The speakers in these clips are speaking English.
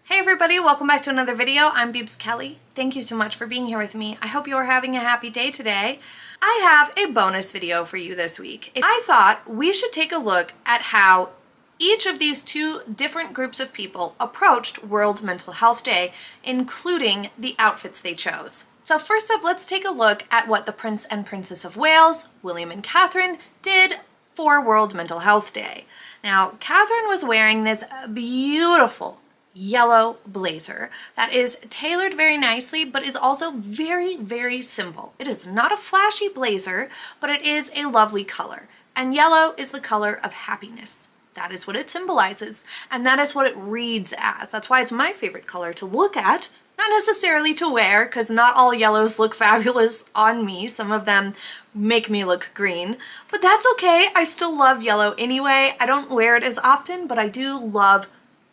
Hey everybody, welcome back to another video. I'm Beebs Kelley. Thank you so much for being here with me. I hope you are having a happy day today. I have a bonus video for you this week. I thought we should take a look at how each of these two different groups of people approached World Mental Health Day, including the outfits they chose. So first up, let's take a look at what the Prince and Princess of Wales, William and Catherine, did for World Mental Health Day. Now, Catherine was wearing this beautiful yellow blazer that is tailored very nicely, but is also very, very simple. It is not a flashy blazer, but it is a lovely color. And yellow is the color of happiness. That is what it symbolizes, and that is what it reads as. That's why it's my favorite color to look at, not necessarily to wear, because not all yellows look fabulous on me. Some of them make me look green, but that's okay. I still love yellow anyway. I don't wear it as often, but I do love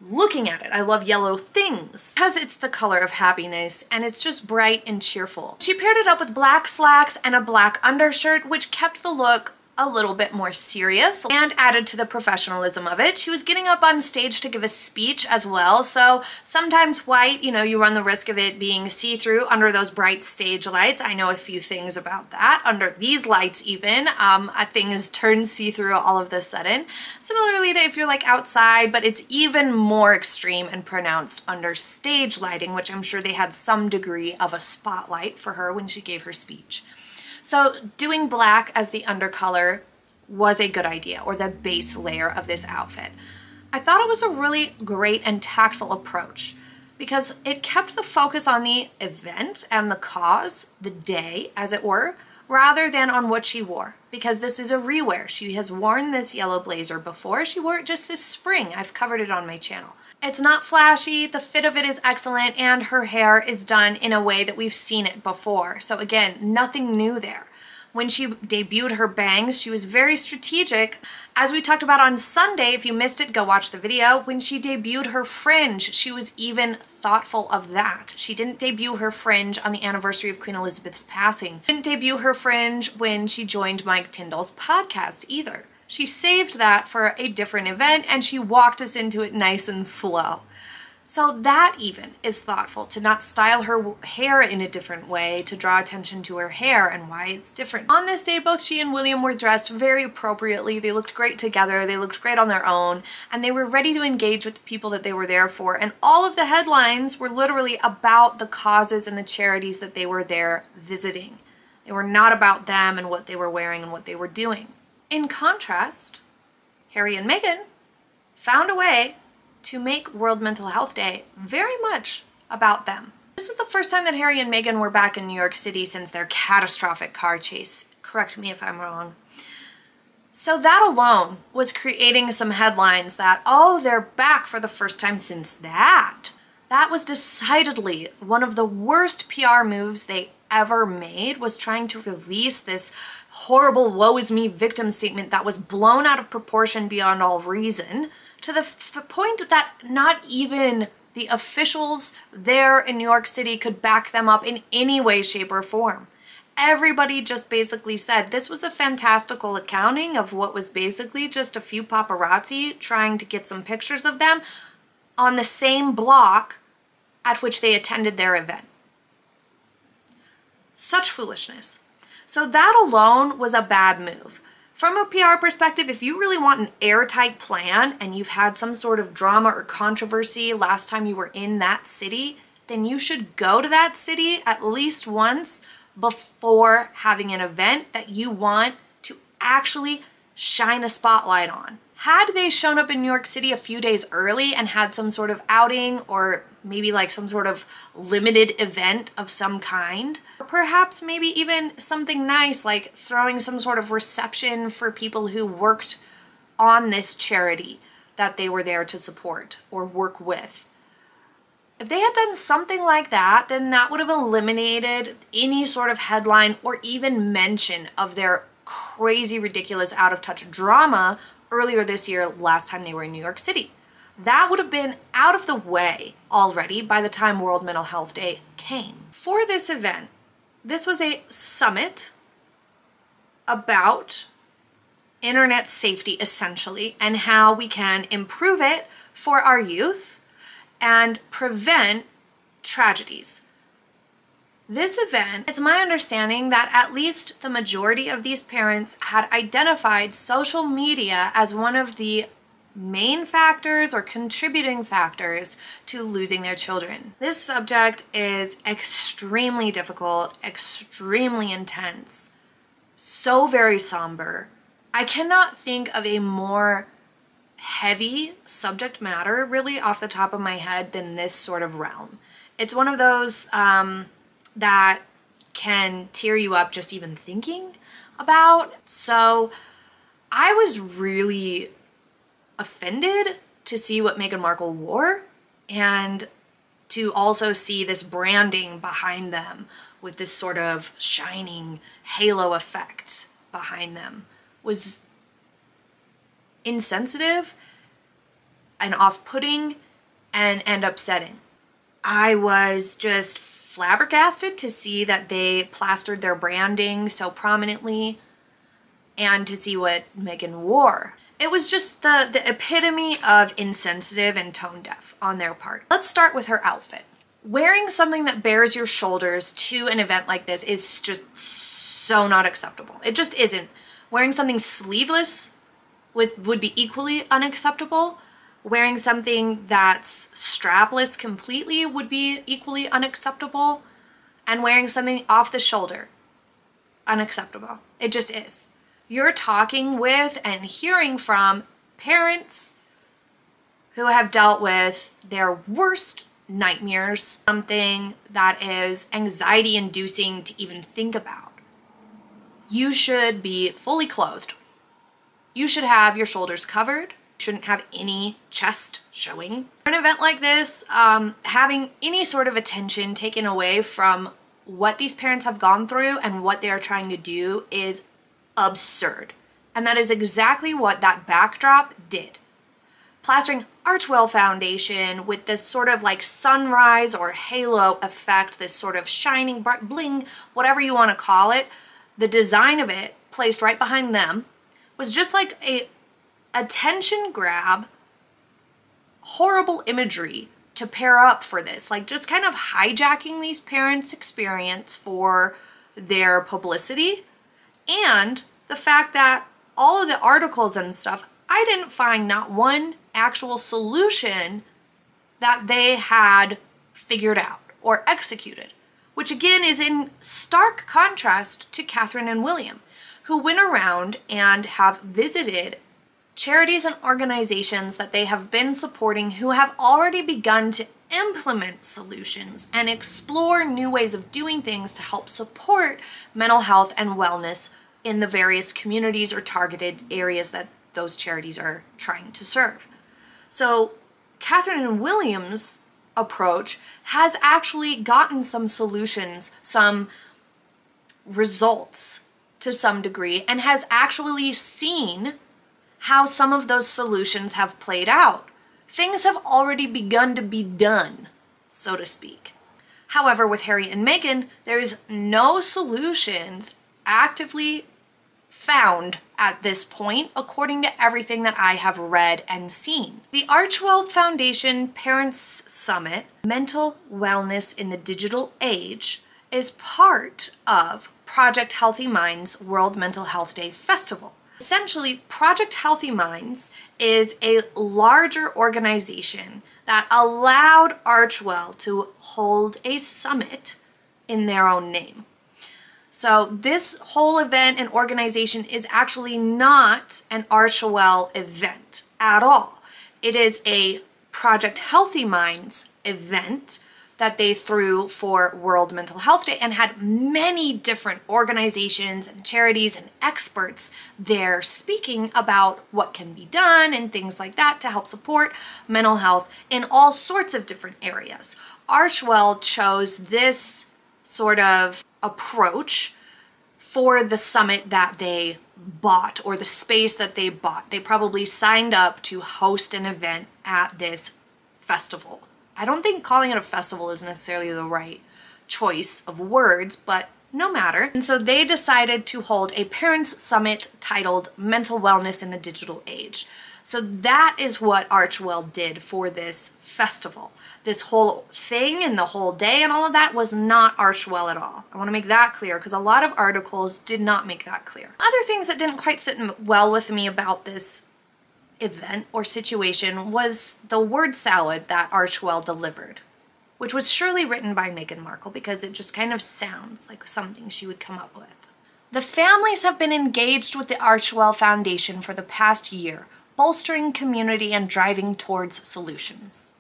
looking at it. I love yellow things because it's the color of happiness and it's just bright and cheerful. She paired it up with black slacks and a black undershirt, which kept the look a little bit more serious and added to the professionalism of it. She was getting up on stage to give a speech as well, so sometimes white, you run the risk of it being see-through under those bright stage lights. I know a few things about that. Under these lights even, things turn see-through all of a sudden. Similarly to if you're like outside, but it's even more extreme and pronounced under stage lighting, which I'm sure they had some degree of a spotlight for her when she gave her speech. So doing black as the undercolor was a good idea, or the base layer of this outfit. I thought it was a really great and tactful approach because it kept the focus on the event and the cause, the day as it were, rather than on what she wore, because this is a rewear. She has worn this yellow blazer before. She wore it just this spring. I've covered it on my channel. It's not flashy, the fit of it is excellent, and her hair is done in a way that we've seen it before. So again, nothing new there. When she debuted her bangs, she was very strategic. As we talked about on Sunday, if you missed it, go watch the video. When she debuted her fringe, she was even thoughtful of that. She didn't debut her fringe on the anniversary of Queen Elizabeth's passing. She didn't debut her fringe when she joined Mike Tyndall's podcast either. She saved that for a different event and she walked us into it nice and slow. So that even is thoughtful, to not style her hair in a different way, to draw attention to her hair and why it's different. On this day, both she and William were dressed very appropriately. They looked great together, they looked great on their own, and they were ready to engage with the people that they were there for. And all of the headlines were literally about the causes and the charities that they were there visiting. They were not about them and what they were wearing and what they were doing. In contrast, Harry and Meghan found a way to make World Mental Health Day very much about them. This was the first time that Harry and Meghan were back in New York City since their catastrophic car chase. Correct me if I'm wrong. So that alone was creating some headlines that, oh, they're back for the first time since that. That was decidedly one of the worst PR moves they ever made, was trying to release this horrible woe is me victim statement that was blown out of proportion beyond all reason, to the point that not even the officials there in New York City could back them up in any way, shape, or form. Everybody just basically said this was a fantastical accounting of what was basically just a few paparazzi trying to get some pictures of them on the same block at which they attended their event. Such foolishness. So that alone was a bad move. From a PR perspective, if you really want an airtight plan and you've had some sort of drama or controversy last time you were in that city, then you should go to that city at least once before having an event that you want to actually shine a spotlight on. Had they shown up in New York City a few days early and had some sort of outing, or maybe like some sort of limited event of some kind, or perhaps maybe even something nice like throwing some sort of reception for people who worked on this charity that they were there to support or work with. If they had done something like that, then that would have eliminated any sort of headline or even mention of their crazy, ridiculous, out-of-touch drama earlier this year, last time they were in New York City. That would have been out of the way already by the time World Mental Health Day came. For this event, this was a summit about internet safety essentially, and how we can improve it for our youth and prevent tragedies. This event, it's my understanding that at least the majority of these parents had identified social media as one of the main factors or contributing factors to losing their children. This subject is extremely difficult, extremely intense, so very somber. I cannot think of a more heavy subject matter really off the top of my head than this sort of realm. It's one of those that can tear you up just even thinking about. So I was really offended to see what Meghan Markle wore and to also see this branding behind them with this sort of shining halo effect behind them was insensitive and off-putting and upsetting. I was just flabbergasted to see that they plastered their branding so prominently and to see what Meghan wore. It was just the epitome of insensitive and tone deaf on their part. Let's start with her outfit. Wearing something that bears your shoulders to an event like this is just so not acceptable. It just isn't. Wearing something sleeveless would be equally unacceptable. Wearing something that's strapless completely would be equally unacceptable. And wearing something off the shoulder, unacceptable. It just is. You're talking with and hearing from parents who have dealt with their worst nightmares, something that is anxiety inducing to even think about. You should be fully clothed. You should have your shoulders covered. Shouldn't have any chest showing. For an event like this, having any sort of attention taken away from what these parents have gone through and what they are trying to do is absurd. And that is exactly what that backdrop did. Plastering Archewell foundation with this sort of like sunrise or halo effect, this sort of shining bright bling, whatever you want to call it, the design of it placed right behind them was just like a attention grab, horrible imagery to pair up for this, like just kind of hijacking these parents' experience for their publicity. And the fact that all of the articles and stuff, I didn't find not one actual solution that they had figured out or executed, which again is in stark contrast to Catherine and William, who went around and have visited charities and organizations that they have been supporting who have already begun to implement solutions and explore new ways of doing things to help support mental health and wellness in the various communities or targeted areas that those charities are trying to serve. So Catherine and William's approach has actually gotten some solutions, some results to some degree, and has actually seen how some of those solutions have played out. Things have already begun to be done, so to speak. However, with Harry and Meghan, there's no solutions actively found at this point, according to everything that I have read and seen. The Archewell Foundation Parents Summit, Mental Wellness in the Digital Age, is part of Project Healthy Minds World Mental Health Day Festival. Essentially, Project Healthy Minds is a larger organization that allowed Archewell to hold a summit in their own name. So this whole event and organization is actually not an Archewell event at all. It is a Project Healthy Minds event that they threw for World Mental Health Day and had many different organizations and charities and experts there speaking about what can be done and things like that to help support mental health in all sorts of different areas. Archewell chose this sort of approach for the summit that they bought, or the space that they bought. They probably signed up to host an event at this festival. I don't think calling it a festival is necessarily the right choice of words, but no matter. And so they decided to hold a parents' summit titled Mental Wellness in the Digital Age. So that is what Archewell did for this festival. this whole thing and the whole day and all of that was not Archewell at all. I want to make that clear because a lot of articles did not make that clear. Other things that didn't quite sit well with me about this event or situation was the word salad that Archewell delivered, which was surely written by Meghan Markle because it just kind of sounds like something she would come up with. The families have been engaged with the Archewell Foundation for the past year, bolstering community and driving towards solutions.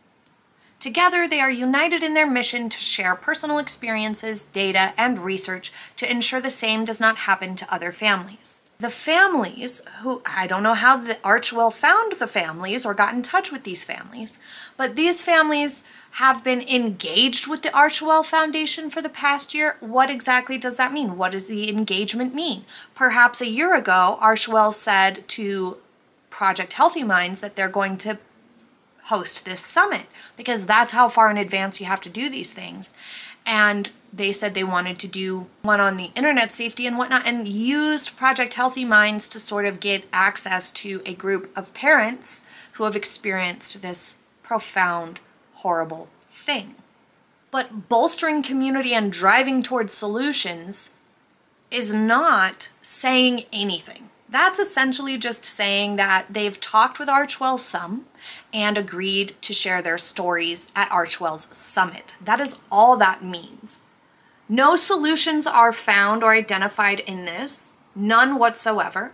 Together, they are united in their mission to share personal experiences, data, and research to ensure the same does not happen to other families. The families, who I don't know how the Archewell found the families or got in touch with these families, but these families have been engaged with the Archewell Foundation for the past year. What exactly does that mean? What does the engagement mean? Perhaps a year ago, Archewell said to Project Healthy Minds that they're going to host this summit because that's how far in advance you have to do these things. And they said they wanted to do one on the internet safety and whatnot and used Project Healthy Minds to sort of get access to a group of parents who have experienced this profound, horrible thing. But bolstering community and driving towards solutions is not saying anything. That's essentially just saying that they've talked with Archewell some and agreed to share their stories at Archewell's summit. That is all that means. No solutions are found or identified in this, none whatsoever.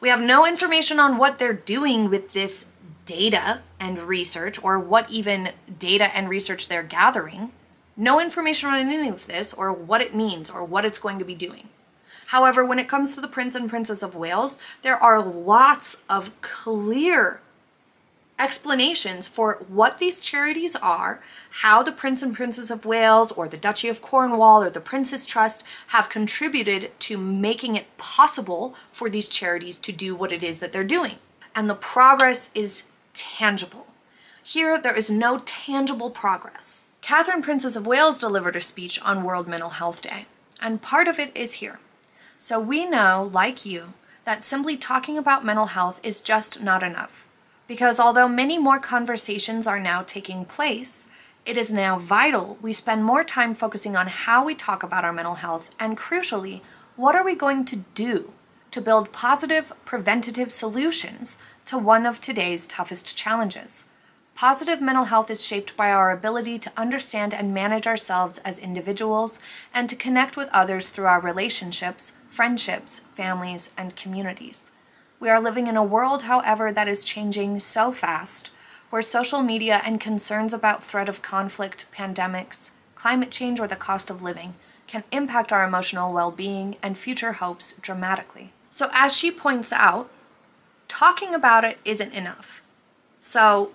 We have no information on what they're doing with this data and research or what even data and research they're gathering. No information on any of this or what it means or what it's going to be doing. However, when it comes to the Prince and Princess of Wales, there are lots of clear explanations for what these charities are, how the Prince and Princess of Wales or the Duchy of Cornwall or the Prince's Trust have contributed to making it possible for these charities to do what it is that they're doing. And the progress is tangible. Here, there is no tangible progress. Catherine, Princess of Wales, delivered a speech on World Mental Health Day, and part of it is here. So we know, like you, that simply talking about mental health is just not enough. Because although many more conversations are now taking place, it is now vital we spend more time focusing on how we talk about our mental health and, crucially, what are we going to do to build positive, preventative solutions to one of today's toughest challenges. Positive mental health is shaped by our ability to understand and manage ourselves as individuals and to connect with others through our relationships, friendships, families, and communities. We are living in a world, however, that is changing so fast, where social media and concerns about threat of conflict, pandemics, climate change, or the cost of living can impact our emotional well-being and future hopes dramatically. So as she points out, talking about it isn't enough. So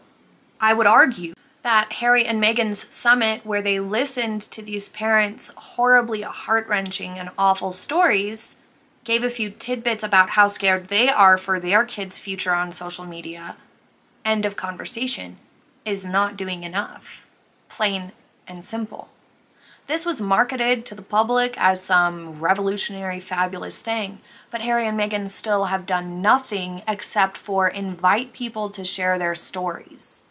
I would argue that Harry and Meghan's summit, where they listened to these parents' horribly heart-wrenching and awful stories, gave a few tidbits about how scared they are for their kids' future on social media, end of conversation, is not doing enough. Plain and simple. This was marketed to the public as some revolutionary, fabulous thing, but Harry and Meghan still have done nothing except for invite people to share their stories,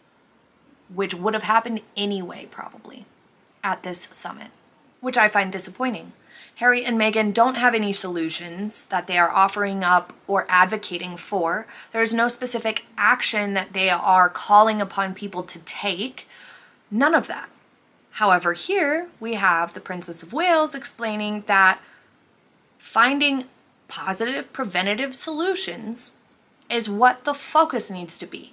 which would have happened anyway, probably, at this summit, which I find disappointing. Harry and Meghan don't have any solutions that they are offering up or advocating for. There's no specific action that they are calling upon people to take. None of that. However, here we have the Princess of Wales explaining that finding positive preventative solutions is what the focus needs to be.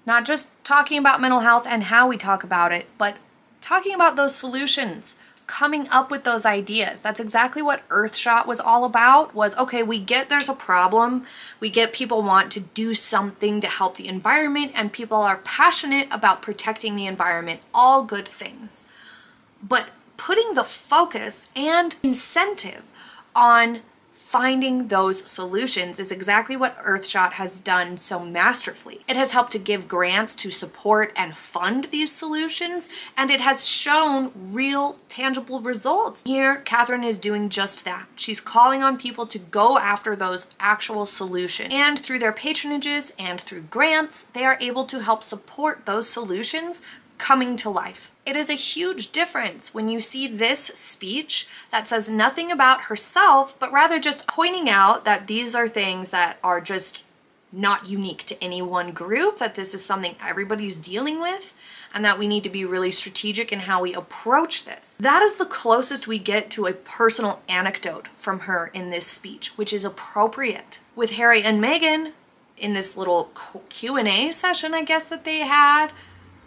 Not just talking about mental health and how we talk about it, but talking about those solutions, coming up with those ideas. That's exactly what Earthshot was all about, was, okay, we get there's a problem, we get people want to do something to help the environment, and people are passionate about protecting the environment, all good things. But putting the focus and incentive on finding those solutions is exactly what Earthshot has done so masterfully. It has helped to give grants to support and fund these solutions, and it has shown real, tangible results. Here, Catherine is doing just that. She's calling on people to go after those actual solutions. And through their patronages and through grants, they are able to help support those solutions coming to life. It is a huge difference when you see this speech that says nothing about herself, but rather just pointing out that these are things that are just not unique to any one group, that this is something everybody's dealing with, and that we need to be really strategic in how we approach this. That is the closest we get to a personal anecdote from her in this speech, which is appropriate. With Harry and Meghan, in this little Q&A session, I guess, that they had,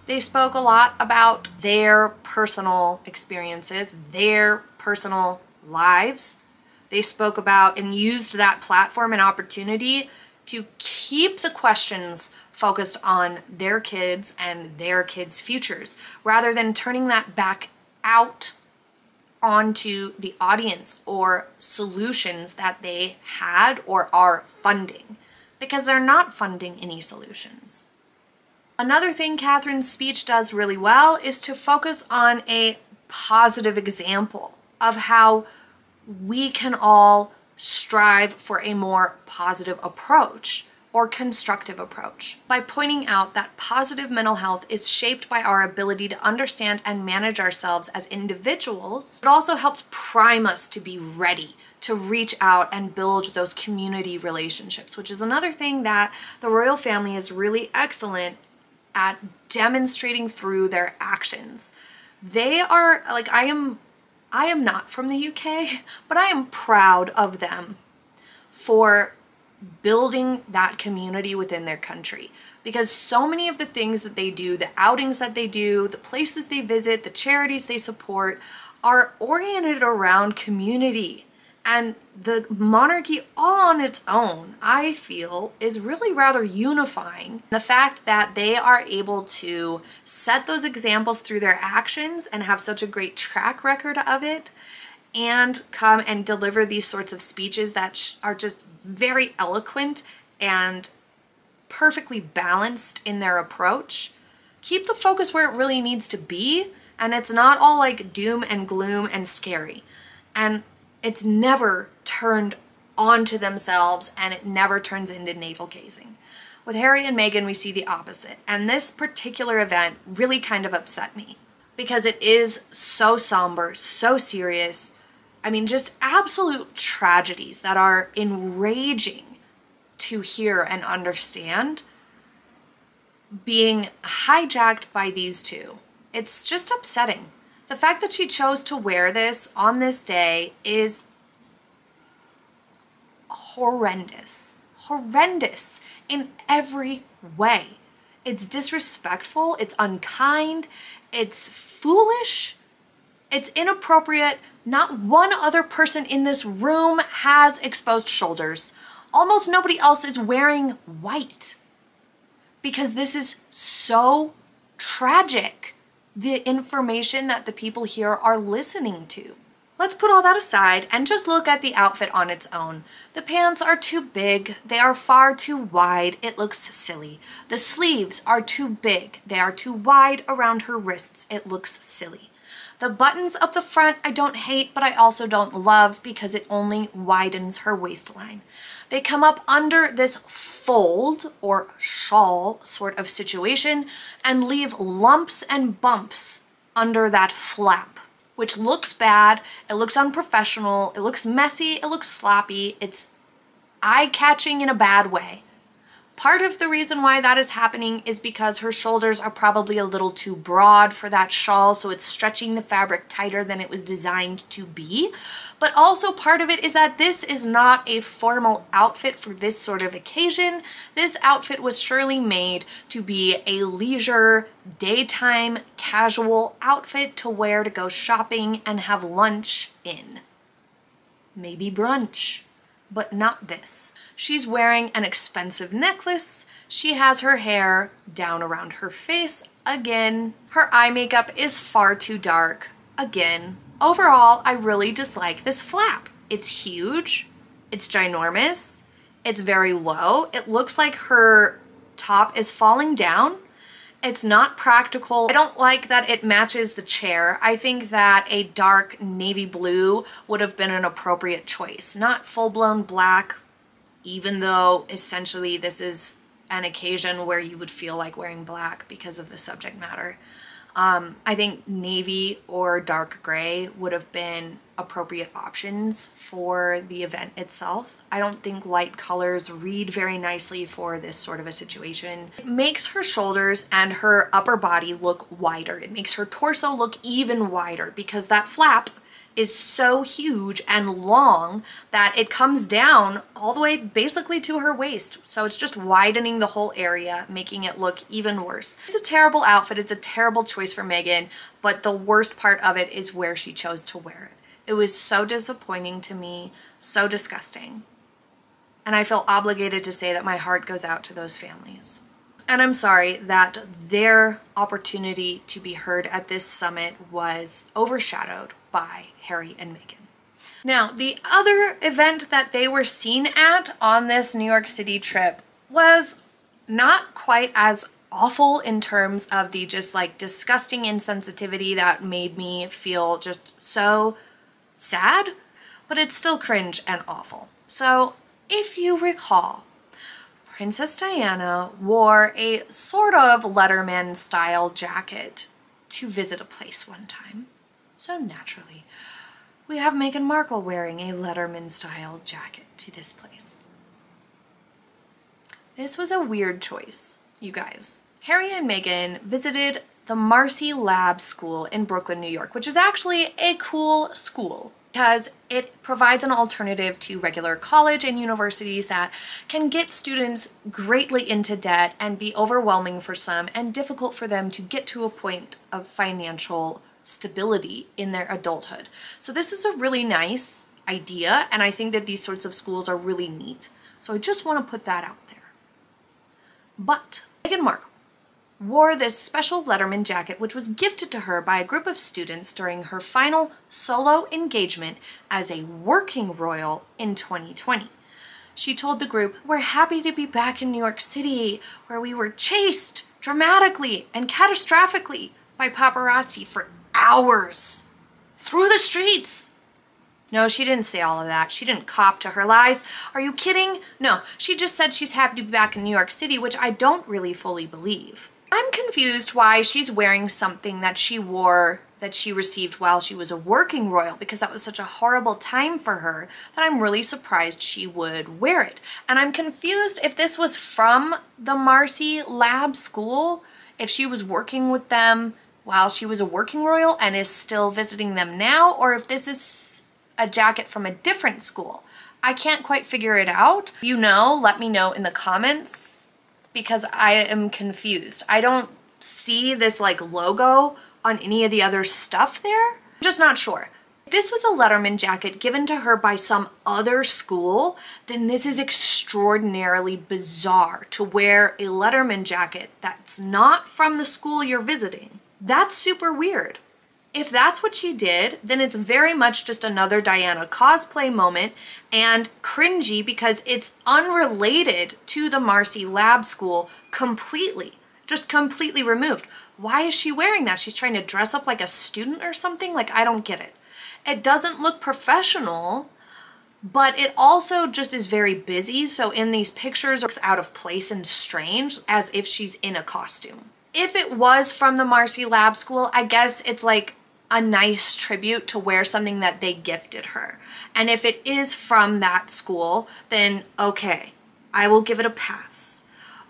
they spoke a lot about their personal experiences, their personal lives. They spoke about and used that platform and opportunity to keep the questions focused on their kids and their kids' futures, rather than turning that back out onto the audience or solutions that they had or are funding, because they're not funding any solutions. Another thing Catherine's speech does really well is to focus on a positive example of how we can all strive for a more positive approach or constructive approach by pointing out that positive mental health is shaped by our ability to understand and manage ourselves as individuals. It also helps prime us to be ready to reach out and build those community relationships, which is another thing that the royal family is really excellent at demonstrating through their actions. They are like, I am not from the UK, but I am proud of them for building that community within their country, because so many of the things that they do, the outings that they do, the places they visit, the charities they support are oriented around community. And the monarchy all on its own, I feel, is really rather unifying. The fact that they are able to set those examples through their actions and have such a great track record of it, and come and deliver these sorts of speeches that are just very eloquent and perfectly balanced in their approach, keep the focus where it really needs to be, and it's not all like doom and gloom and scary. And it's never turned onto themselves, and it never turns into navel gazing. With Harry and Meghan, we see the opposite, and this particular event really kind of upset me because it is so somber, so serious. I mean, just absolute tragedies that are enraging to hear and understand being hijacked by these two. It's just upsetting. The fact that she chose to wear this on this day is horrendous. Horrendous in every way. It's disrespectful, it's unkind, it's foolish, it's inappropriate. Not one other person in this room has exposed shoulders. Almost nobody else is wearing white, because this is so tragic, the information that the people here are listening to. Let's put all that aside and just look at the outfit on its own. The pants are too big, they are far too wide, it looks silly. The sleeves are too big, they are too wide around her wrists, it looks silly. The buttons up the front I don't hate, but I also don't love, because it only widens her waistline. They come up under this fold or shawl sort of situation and leave lumps and bumps under that flap, which looks bad, it looks unprofessional, it looks messy, it looks sloppy, it's eye-catching in a bad way. Part of the reason why that is happening is because her shoulders are probably a little too broad for that shawl, so it's stretching the fabric tighter than it was designed to be. But also part of it is that this is not a formal outfit for this sort of occasion. This outfit was surely made to be a leisure, daytime, casual outfit to wear to go shopping and have lunch in. Maybe brunch, but not this. She's wearing an expensive necklace. She has her hair down around her face again. Her eye makeup is far too dark again. Overall, I really dislike this flap. It's huge, it's ginormous, it's very low. It looks like her top is falling down. It's not practical. I don't like that it matches the chair. I think that a dark navy blue would have been an appropriate choice. Not full-blown black, even though essentially this is an occasion where you would feel like wearing black because of the subject matter. I think navy or dark gray would have been appropriate options for the event itself. I don't think light colors read very nicely for this sort of a situation. It makes her shoulders and her upper body look wider. It makes her torso look even wider because that flap is so huge and long that it comes down all the way basically to her waist. So it's just widening the whole area, making it look even worse. It's a terrible outfit. It's a terrible choice for Meghan, but the worst part of it is where she chose to wear it. It was so disappointing to me, so disgusting. And I feel obligated to say that my heart goes out to those families. And I'm sorry that their opportunity to be heard at this summit was overshadowed by Harry and Meghan. Now, the other event that they were seen at on this New York City trip was not quite as awful in terms of the just like disgusting insensitivity that made me feel just so sad, but it's still cringe and awful. So if you recall, Princess Diana wore a sort of Letterman style jacket to visit a place one time. So naturally, we have Meghan Markle wearing a Letterman style jacket to this place. This was a weird choice, you guys. Harry and Meghan visited the Marcy Lab School in Brooklyn, New York, which is actually a cool school because it provides an alternative to regular college and universities that can get students greatly into debt and be overwhelming for some and difficult for them to get to a point of financial stability in their adulthood. So this is a really nice idea, and I think that these sorts of schools are really neat. So I just want to put that out there. But Meghan Markle wore this special Letterman jacket, which was gifted to her by a group of students during her final solo engagement as a working royal in 2020. She told the group, "We're happy to be back in New York City, where we were chased dramatically and catastrophically by paparazzi for hours through the streets." No, she didn't say all of that. She didn't cop to her lies. Are you kidding? No, she just said she's happy to be back in New York City, which I don't really fully believe. I'm confused why she's wearing something that she wore that she received while she was a working royal, because that was such a horrible time for her that I'm really surprised she would wear it. And I'm confused if this was from the Marcy Lab School, if she was working with them while she was a working royal and is still visiting them now, or if this is a jacket from a different school. I can't quite figure it out. If you know, let me know in the comments, because I am confused. I don't see this like logo on any of the other stuff there. I'm just not sure. If this was a Letterman jacket given to her by some other school, then this is extraordinarily bizarre to wear a Letterman jacket that's not from the school you're visiting. That's super weird. If that's what she did, then it's very much just another Diana cosplay moment and cringy because it's unrelated to the Marcy Lab School completely, just completely removed. Why is she wearing that? She's trying to dress up like a student or something? Like, I don't get it. It doesn't look professional, but it also just is very busy. So in these pictures, it looks out of place and strange as if she's in a costume. If it was from the Marcy Lab School, I guess it's like a nice tribute to wear something that they gifted her. And if it is from that school, then okay, I will give it a pass.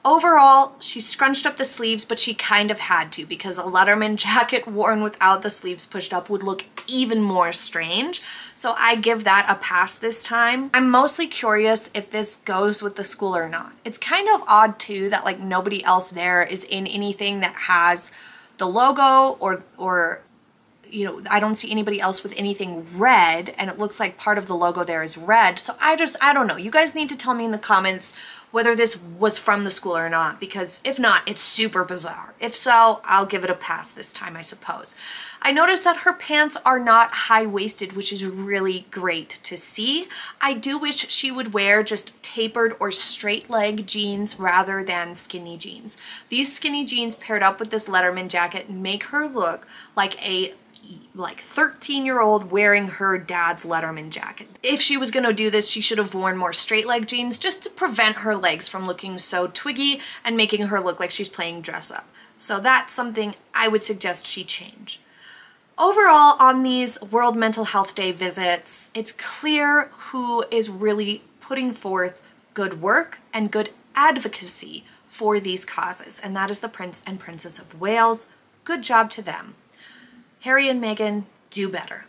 Overall, she scrunched up the sleeves, but she kind of had to because a Letterman jacket worn without the sleeves pushed up would look even more strange. So I give that a pass this time. I'm mostly curious if this goes with the school or not. It's kind of odd too that like nobody else there is in anything that has the logo or you know, I don't see anybody else with anything red, and it looks like part of the logo there is red. So I don't know. You guys need to tell me in the comments whether this was from the school or not, because if not, it's super bizarre. If so, I'll give it a pass this time, I suppose. I noticed that her pants are not high-waisted, which is really great to see. I do wish she would wear just tapered or straight leg jeans rather than skinny jeans. These skinny jeans paired up with this Letterman jacket make her look like a 13-year-old wearing her dad's Letterman jacket. If she was gonna do this, she should have worn more straight leg jeans just to prevent her legs from looking so twiggy and making her look like she's playing dress up. So that's something I would suggest she change. Overall, on these World Mental Health Day visits, it's clear who is really putting forth good work and good advocacy for these causes, and that is the Prince and Princess of Wales. Good job to them. Harry and Meghan, do better.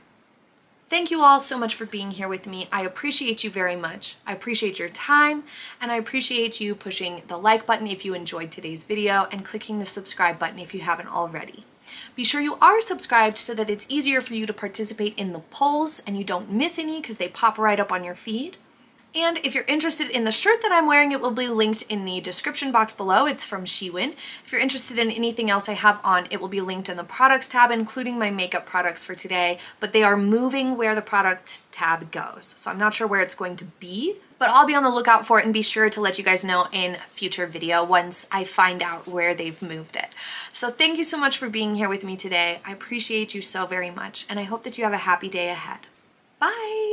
Thank you all so much for being here with me. I appreciate you very much. I appreciate your time, and I appreciate you pushing the like button if you enjoyed today's video and clicking the subscribe button if you haven't already. Be sure you are subscribed so that it's easier for you to participate in the polls and you don't miss any because they pop right up on your feed. And if you're interested in the shirt that I'm wearing, it will be linked in the description box below. It's from Shein. If you're interested in anything else I have on, it will be linked in the products tab, including my makeup products for today, but they are moving where the products tab goes. So I'm not sure where it's going to be, but I'll be on the lookout for it and be sure to let you guys know in a future video once I find out where they've moved it. So thank you so much for being here with me today. I appreciate you so very much, and I hope that you have a happy day ahead. Bye!